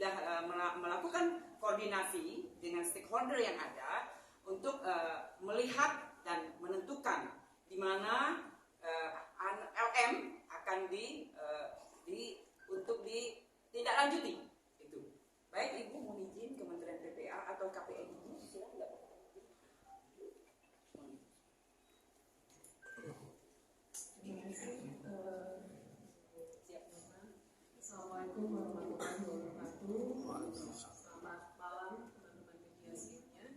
sudah melakukan koordinasi dengan stakeholder yang ada untuk melihat dan menentukan di mana LM akan untuk ditindaklanjuti. Itu. Baik Ibu, mohon izin Kementerian PPA atau KPN ini silakan. Terima kasih. Assalamualaikum warahmatullahi wabarakatuh. Selamat malam teman-teman media semuanya.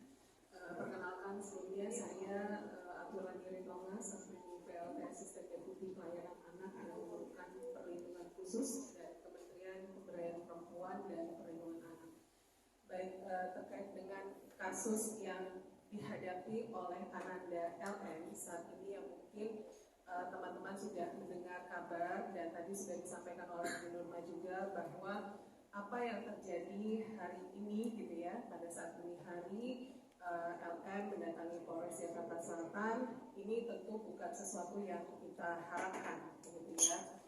Perkenalkan sebelumnya saya Abdurrahman Tonga, selaku PLT Asisten Deputi Pelayanan Anak dan Memerlukan Perlindungan Khusus dari Kementerian Pemberdayaan Perempuan dan Perlindungan Anak. Baik, terkait dengan kasus yang dihadapi oleh Ananda LM saat ini yang mungkin teman-teman sudah mendengar kabar dan tadi sudah disampaikan oleh Bu Nurma juga bahwa apa yang terjadi hari ini gitu ya, pada saat ini hari LM mendatangi Polres Jakarta Selatan, ini tentu bukan sesuatu yang kita harapkan gitu ya,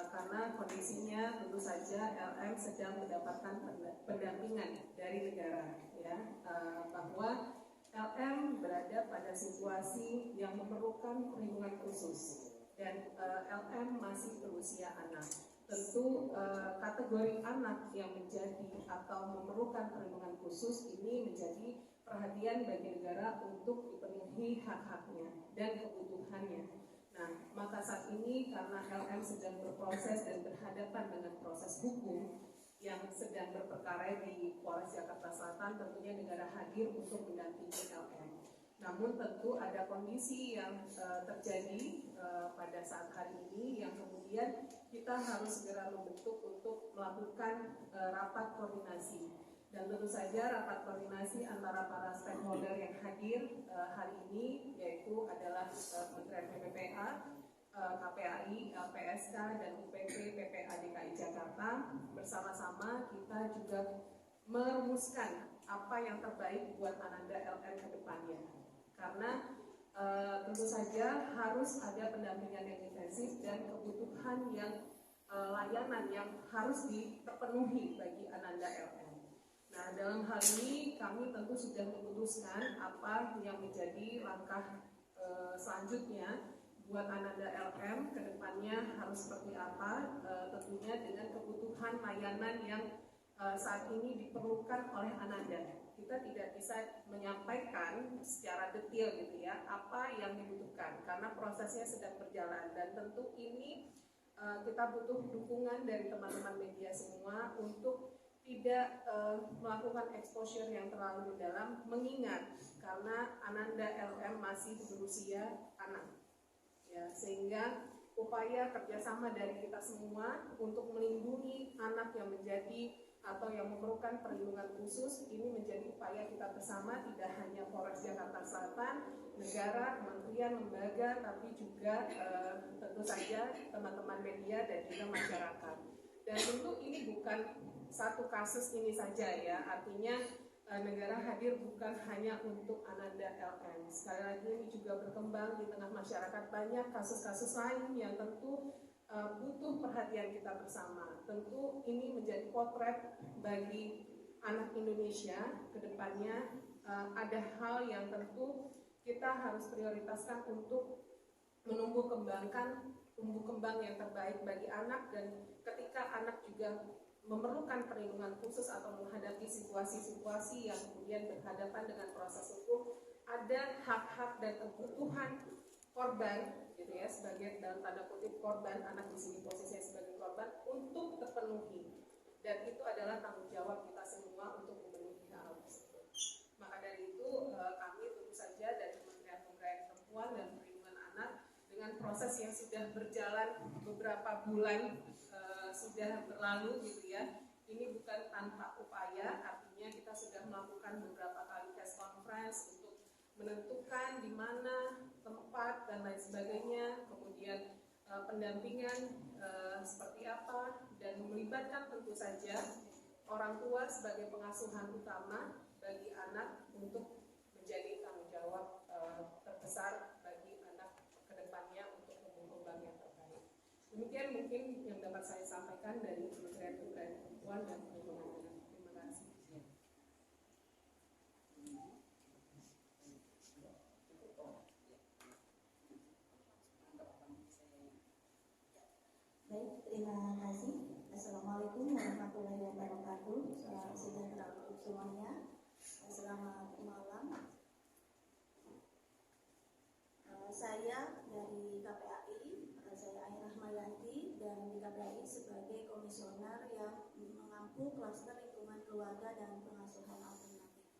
karena kondisinya tentu saja LM sedang mendapatkan pendampingan dari negara ya, bahwa LM berada pada situasi yang memerlukan perlindungan khusus dan LM masih berusia anak. Tentu kategori anak yang menjadi atau memerlukan perlindungan khusus ini menjadi perhatian bagi negara untuk dipenuhi hak-haknya dan kebutuhannya. Nah, maka saat ini karena LM sedang berproses dan berhadapan dengan proses hukum yang sedang berperkara di Polres Jakarta Selatan, tentunya negara hadir untuk mendampingi LM. Namun tentu ada kondisi yang terjadi pada saat hari ini yang kemudian kita harus segera membentuk untuk melakukan rapat koordinasi. Dan tentu saja rapat koordinasi antara para stakeholder yang hadir hari ini yaitu adalah Kementerian PPPA, KPAI, LPSK, dan UPP PPA DKI Jakarta. Bersama-sama kita juga merumuskan apa yang terbaik buat Ananda LM ke depannya. Karena tentu saja harus ada pendampingan yang intensif dan kebutuhan yang layanan yang harus dipenuhi bagi Ananda LM. Nah, dalam hal ini kami tentu sudah memutuskan apa yang menjadi langkah selanjutnya buat Ananda LM ke depannya harus seperti apa, tentunya dengan kebutuhan layanan yang saat ini diperlukan oleh Ananda. Kita tidak bisa menyampaikan secara detail gitu ya apa yang dibutuhkan karena prosesnya sedang berjalan dan tentu ini kita butuh dukungan dari teman-teman media semua untuk tidak melakukan exposure yang terlalu dalam, mengingat karena Ananda LM masih berusia anak. Ya, sehingga upaya kerjasama dari kita semua untuk melindungi anak yang menjadi atau yang memerlukan perlindungan khusus ini menjadi upaya kita bersama, tidak hanya Polres Jakarta Selatan, negara, kementerian, lembaga, tapi juga tentu saja teman-teman media dan juga masyarakat. Dan tentu ini bukan satu kasus ini saja ya, artinya negara hadir bukan hanya untuk Ananda LM. Sekali lagi ini juga berkembang di tengah masyarakat, banyak kasus-kasus lain yang tentu butuh perhatian kita bersama. Tentu ini menjadi potret bagi anak Indonesia ke depannya. Ada hal yang tentu kita harus prioritaskan untuk menumbuh kembangkan tumbuh kembang yang terbaik bagi anak, dan ketika anak juga memerlukan perlindungan khusus atau menghadapi situasi-situasi yang kemudian berhadapan dengan proses hukum, ada hak-hak dan kebutuhan korban, gitu ya, sebagai dalam tanda kutip korban, anak di sini posisinya sebagai korban, untuk terpenuhi, dan itu adalah tanggung jawab kita semua untuk memenuhi hal tersebut. Maka dari itu kami tentu saja dari Kementerian Pemberdayaan Perempuan dan Perlindungan Anak dengan proses yang sudah berjalan beberapa bulan sudah berlalu gitu ya, ini bukan tanpa upaya, artinya kita sudah melakukan beberapa kali press conference untuk menentukan di mana tempat dan lain sebagainya, kemudian pendampingan seperti apa, dan melibatkan tentu saja orang tua sebagai pengasuhan utama bagi anak untuk menjadi tanggung jawab terbesar bagi anak kedepannya untuk tumbuh kembang yang terbaik. Demikian mungkin yang dapat saya sampaikan dari Kementerian Pemberdayaan Perempuan dan Perlindungan Anak. Terima kasih. Assalamualaikum warahmatullahi wabarakatuh. Salam sejahtera untuk semuanya. Selamat malam. Saya dari KPAI, saya Ainah Mayanti, dan di KPAI sebagai komisioner yang mengampu klaster lingkungan keluarga dan pengasuhan alternatif.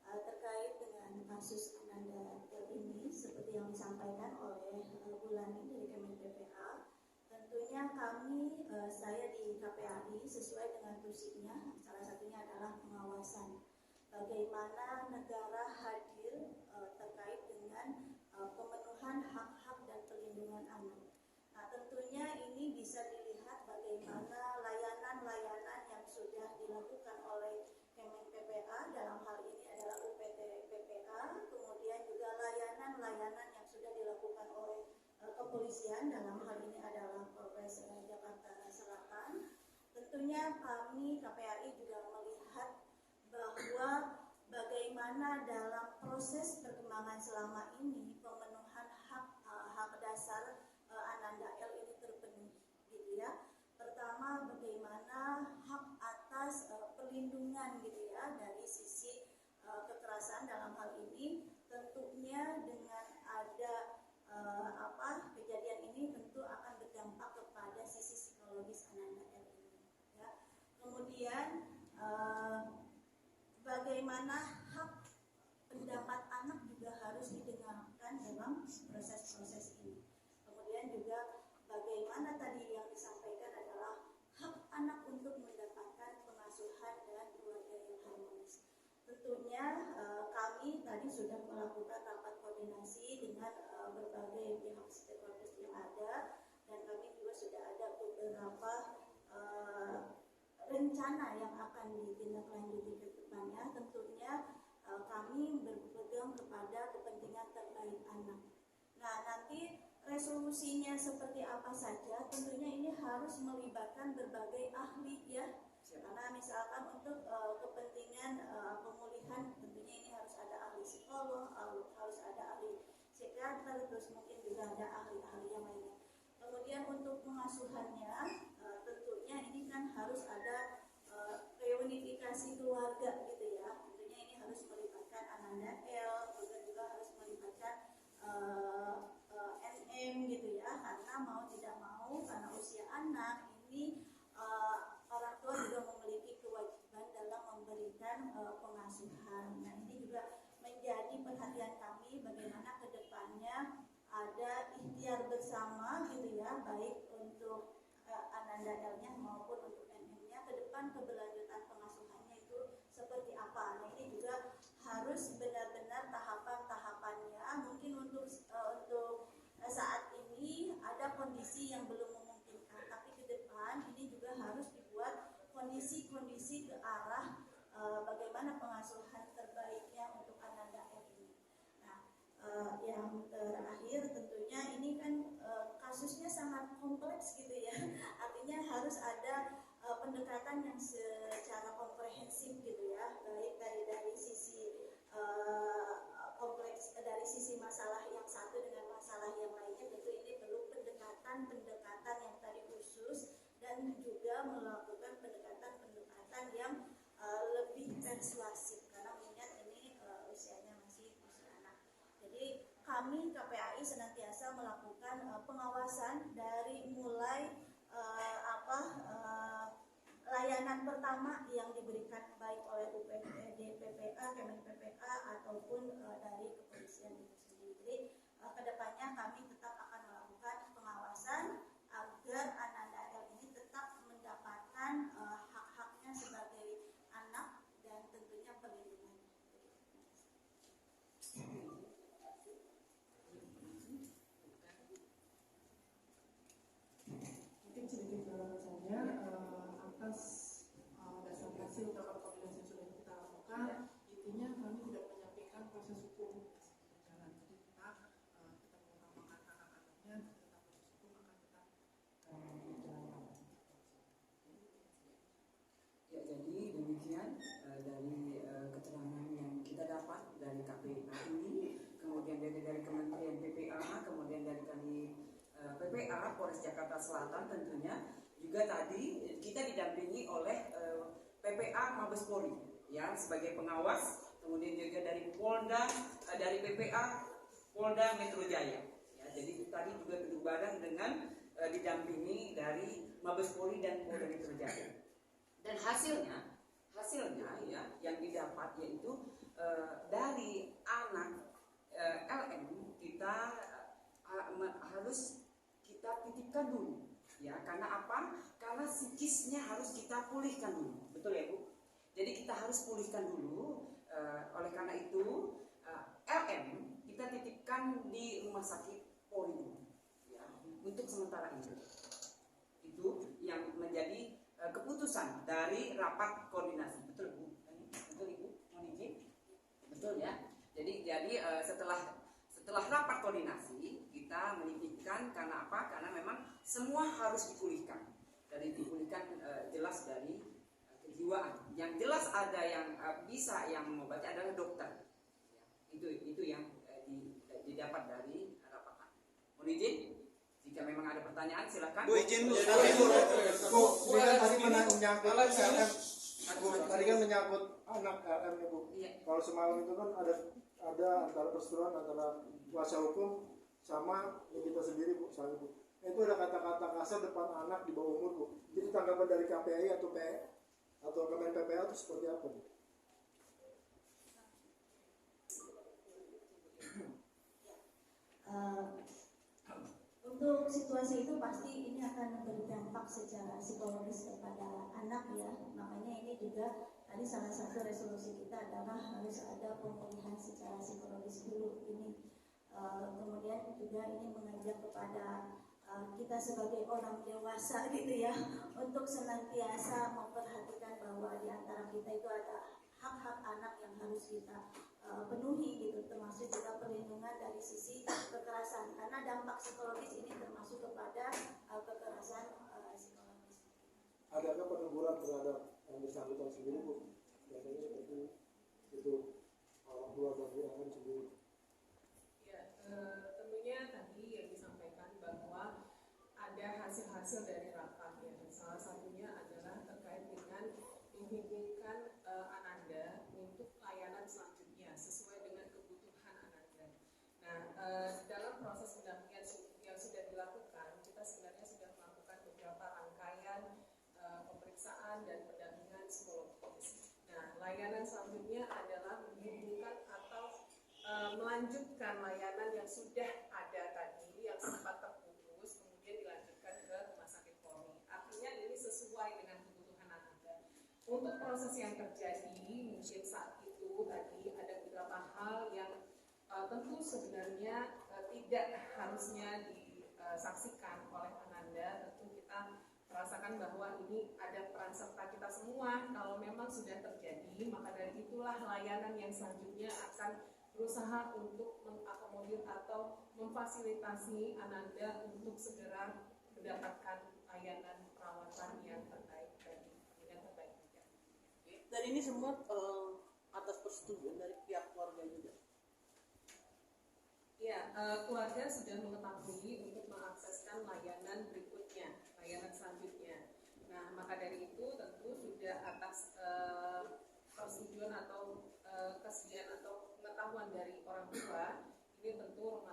Terkait dengan kasus Ananda ini, seperti yang disampaikan oleh Bulani dari Kemen PPA, tentunya kami, saya di KPAI sesuai dengan tugasnya, salah satunya adalah pengawasan. Bagaimana negara hadir terkait dengan pemenuhan hak-hak dan perlindungan anak. Nah, tentunya ini bisa dilihat bagaimana layanan-layanan yang sudah dilakukan oleh Kemen PPA, dalam hal ini adalah UPT PPA, kemudian juga layanan-layanan yang sudah dilakukan oleh kepolisian, dalam hal ini adalah Polres Jakarta Selatan. Tentunya kami KPAI juga melihat bahwa bagaimana dalam proses perkembangan selama ini pemenuhan hak dasar Ananda L ini terpenuhi, gitu ya. Pertama, bagaimana hak atas perlindungan, gitu ya, dari sisi kekerasan dalam hal ini, tentunya dengan ada kejadian ini tentu akan berdampak kepada sisi psikologis Ananda L ini, ya. Kemudian bagaimana hak pendapat anak juga harus didengarkan dalam proses-proses ini. Kemudian juga bagaimana tadi yang disampaikan adalah hak anak untuk mendapatkan pengasuhan dan keluarga yang harmonis. Tentunya kami tadi sudah melakukan rapat koordinasi dengan berbagai pihak stakeholders yang ada, dan kami juga sudah ada beberapa rencana yang akan ditindaklanjuti ke depannya. Tentunya kami berpegang kepada kepentingan terbaik anak. Nah, nanti resolusinya seperti apa saja, tentunya ini harus melibatkan berbagai ahli, ya. Karena misalkan untuk kepentingan pemulihan, tentunya ini harus ada ahli psikolog, harus ada ahli psikiater, terus mungkin juga ada ahli-ahli yang lainnya. Kemudian untuk pengasuhannya, tentunya ini kan harus ada reunifikasi keluarga, gitu ya. Tentunya ini harus melibatkan Ananda L, juga harus melibatkan NM, gitu ya. Karena mau tidak mau, karena usia anak ini orang tua juga memiliki kewajiban dalam memberikan pengasuhan. Nah, ini juga menjadi perhatian kami bagaimana ke depannya ada ikhtiar bersama, gitu ya, baik untuk Ananda L-nya maupun untuk NM-nya, ke depan keberlanjutan pengasuhannya itu seperti apa. Nah, ini juga harus benar-benar tahapan-tahapannya. Mungkin untuk saat ini ada kondisi yang belum memungkinkan, tapi ke depan ini juga harus dibuat kondisi-kondisi ke arah bagaimana pengasuhan terbaiknya untuk Ananda L ini. Nah, yang terakhir tentunya ini kan kasusnya sangat kompleks, gitu ya. Artinya harus ada pendekatan yang secara komprehensif, gitu ya, baik dari sisi kompleks, dari sisi masalah yang satu dengan masalah yang lainnya. Tentu ini perlu pendekatan yang tadi khusus, dan juga melakukan pendekatan yang lebih persuasif, karena mengingat ini usianya masih usia anak. Jadi kami KPAI senantiasa melakukan pengawasan dari mulai layanan pertama yang diberikan baik oleh UPD PPA, Kemen PPA, ataupun dari kepolisian itu sendiri. Jadi kedepannya kami tetap akan melakukan pengawasan agar Ananda L ini tetap mendapatkan hak-haknya sebagai anak dan tentunya perlindungan. Mungkin sedikit gambaran saja atas dasar hasil rapat koordinasi yang sudah kita lakukan. Intinya kami tidak menyampaikan proses hukum berjalan. Jadi kita mengutamakan hak-hak anaknya, tetap proses hukum akan tetap berjalan. Ya, jadi demikian dari keterangan yang kita dapat dari KPAI, kemudian dari Kementerian PPA, kemudian dari kami PPA Polres Jakarta Selatan tentunya juga tadi kita didampingi oleh PPA Mabes Polri ya sebagai pengawas, kemudian juga dari Polda, dari PPA Polda Metro Jaya. Ya, jadi tadi juga duduk bareng dengan didampingi dari Mabes Polri dan Polda Metro Jaya. Dan hasilnya ya yang didapat yaitu dari anak LM kita harus kita titipkan dulu ya, karena apa? Karena psikisnya harus kita pulihkan dulu, betul ya Bu? Jadi kita harus pulihkan dulu. Oleh karena itu LM kita titipkan di rumah sakit Polri ya, untuk sementara ini. Itu yang menjadi keputusan dari rapat koordinasi, betul Bu? Betul Ibu? Mohon izin, betul ya. Jadi setelah rapat koordinasi kita menitipkan, karena apa? Karena memang semua harus dipulihkan. Jelas dari kejiwaan. Yang jelas ada yang bisa yang mengobati adalah dokter. Ya, itu yang didapat dari rapat. Mohon izin, jika memang ada pertanyaan silakan. Bu izin Bu. Bu, ini kan tadi pernah menyangkut LM. Bu, tadi kan menyangkut anak LM ya Bu. Iya. Kalau semalam itu kan ada antara perseteruan antara kuasa hukum sama kita sendiri Bu, soalnya Bu. Itu ada kata-kata kasar depan anak di bawah umur Bu. Jadi tanggapan dari KPI atau Kemen PPA itu seperti apa Bu? Untuk situasi itu pasti ini akan berdampak secara psikologis kepada anak ya. Makanya ini juga tadi salah satu resolusi kita adalah harus ada pemulihan secara psikologis dulu ini. Kemudian juga ini mengajak kepada kita sebagai orang dewasa gitu ya, untuk senantiasa memperhatikan bahwa di antara kita itu ada hak-hak anak yang harus kita penuhi gitu, termasuk juga perlindungan dari sisi kekerasan, karena dampak psikologis ini termasuk kepada kekerasan psikologis. Adakah peneguran terhadap yang bersangkutan sendiri Bu? Biasanya seperti itu orang tua dari LM sendiri. Ya, tentunya tadi yang disampaikan bahwa ada hasil-hasil dari rapat ya. Salah satunya adalah terkait dengan menghubungkan Ananda untuk layanan selanjutnya sesuai dengan kebutuhan Ananda. Nah, dalam proses pendampingan yang sudah dilakukan, kita sebenarnya sudah melakukan beberapa rangkaian pemeriksaan dan pendampingan psikologis. Nah, layanan selanjutnya adalah menghubungkan atau melanjutkan layanan yang sudah ada tadi, yang sempat terputus, kemudian dilanjutkan ke rumah sakit Polri. Artinya ini sesuai dengan kebutuhan Anda. Untuk proses yang terjadi, mungkin saat itu tadi ada beberapa hal yang tentu sebenarnya tidak harusnya disaksikan oleh Ananda. Tentu kita merasakan bahwa ini ada peran serta kita semua. Kalau memang sudah terjadi, maka dari itulah layanan yang selanjutnya akan berusaha untuk mengakomodir atau memfasilitasi Ananda untuk segera mendapatkan layanan perawatan yang terbaik dengan terbaik juga. Dan ini semua atas persetujuan dari pihak keluarga juga. Ya, keluarga sudah mengetahui untuk mengakseskan layanan berikutnya, layanan selanjutnya. Nah, maka dari itu tentu sudah atas persetujuan atau kesediaan atau pengetahuan dari orang tua, ini tentu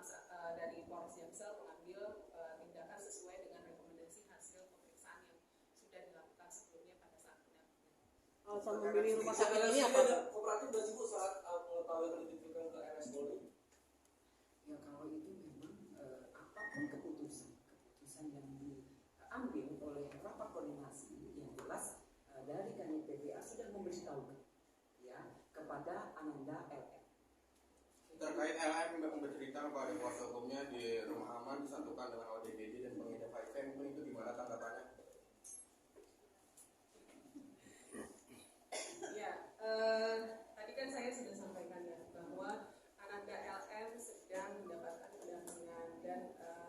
dari Polres Jaksel mengambil tindakan sesuai dengan rekomendasi hasil pemeriksaan yang sudah dilakukan sebelumnya pada saat pendampingan. Alasan memilih rumah sakit ini apa? Kooperatif dan sibuk saat mengetahui akan dititipkan ke RS Polri. Ya kalau itu memang apapun keputusan yang diambil oleh rapat koordinasi yang jelas dari Kanit PPA sudah memberitahukan ya kepada Ananda LM. Terkait LM memang bercerita kepada kuasa hukumnya di rumah aman disatukan dengan ODGJ dan pengidap HIV, mungkin itu gimana tanggapannya? Ya, tadi kan saya sudah sampaikan ya bahwa Ananda LM sedang mendapatkan pendampingan dan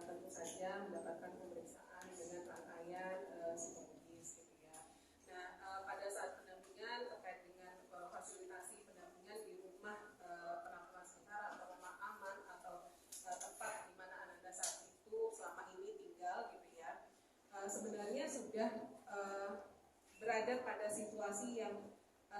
tentu saja mendapatkan pemeriksaan dengan rangkaian psikologis gitu ya. Nah, pada saat pendampingan terkait dengan fasilitasi pendampingan di rumah penampungan sementara atau rumah aman atau tempat di mana Ananda saat itu selama ini yang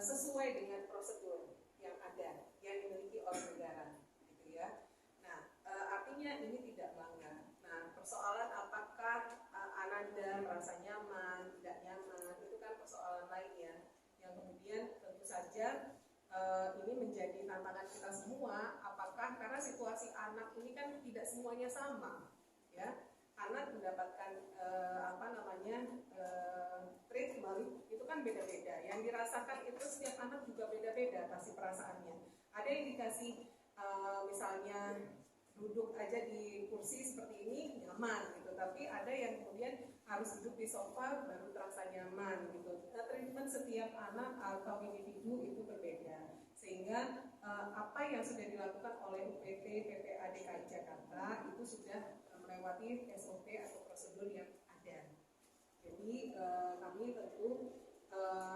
sesuai dengan prosedur yang ada, yang dimiliki oleh negara, gitu ya. Nah, artinya ini tidak melanggar. Nah, persoalan apakah Ananda merasa nyaman, tidak nyaman, itu kan persoalan lain ya, yang kemudian tentu saja ini menjadi tantangan kita semua. Apakah karena situasi anak ini kan tidak semuanya sama, ya. Anak mendapatkan treatment itu kan beda-beda. Yang dirasakan itu setiap anak juga beda-beda pasti perasaannya. Ada yang dikasih misalnya duduk aja di kursi seperti ini nyaman gitu, tapi ada yang kemudian harus duduk di sofa baru terasa nyaman gitu. Treatment setiap anak atau individu itu berbeda, sehingga apa yang sudah dilakukan oleh UPT PPA DKI Jakarta itu sudah melewati SOP atau prosedur yang ada. Jadi kami tentu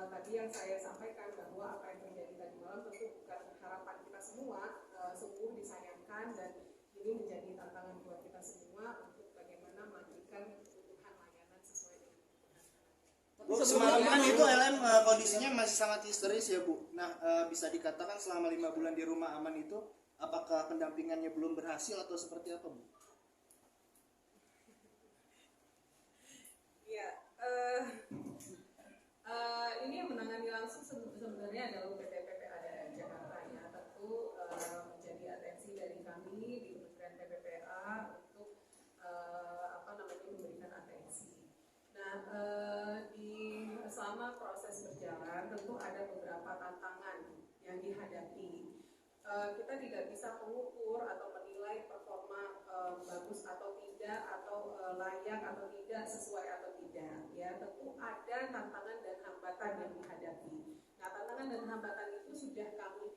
tadi yang saya sampaikan bahwa apa yang terjadi tadi malam tentu bukan harapan kita semua, sungguh disayangkan dan ini menjadi tantangan buat kita semua untuk bagaimana memberikan kebutuhan layanan sesuai dengan kebutuhan. Bu, semalam kan itu LM kondisinya masih sangat histeris ya Bu. Nah, bisa dikatakan selama 5 bulan di rumah aman itu, apakah pendampingannya belum berhasil atau seperti apa Bu? Ya, ini yang menangani langsung sebenarnya adalah UPT PPA DKI Jakarta ya. Tentu menjadi atensi dari kami di Kementerian PPPA untuk memberikan atensi. Nah, selama proses berjalan tentu ada beberapa tantangan yang dihadapi. Kita tidak bisa mengukur atau menilai performa bagus atau tidak, atau layak atau tidak, sesuai atau tidak. Ya, tentu ada tantangan dan hambatan yang dihadapi. Nah, tantangan dan hambatan itu sudah kami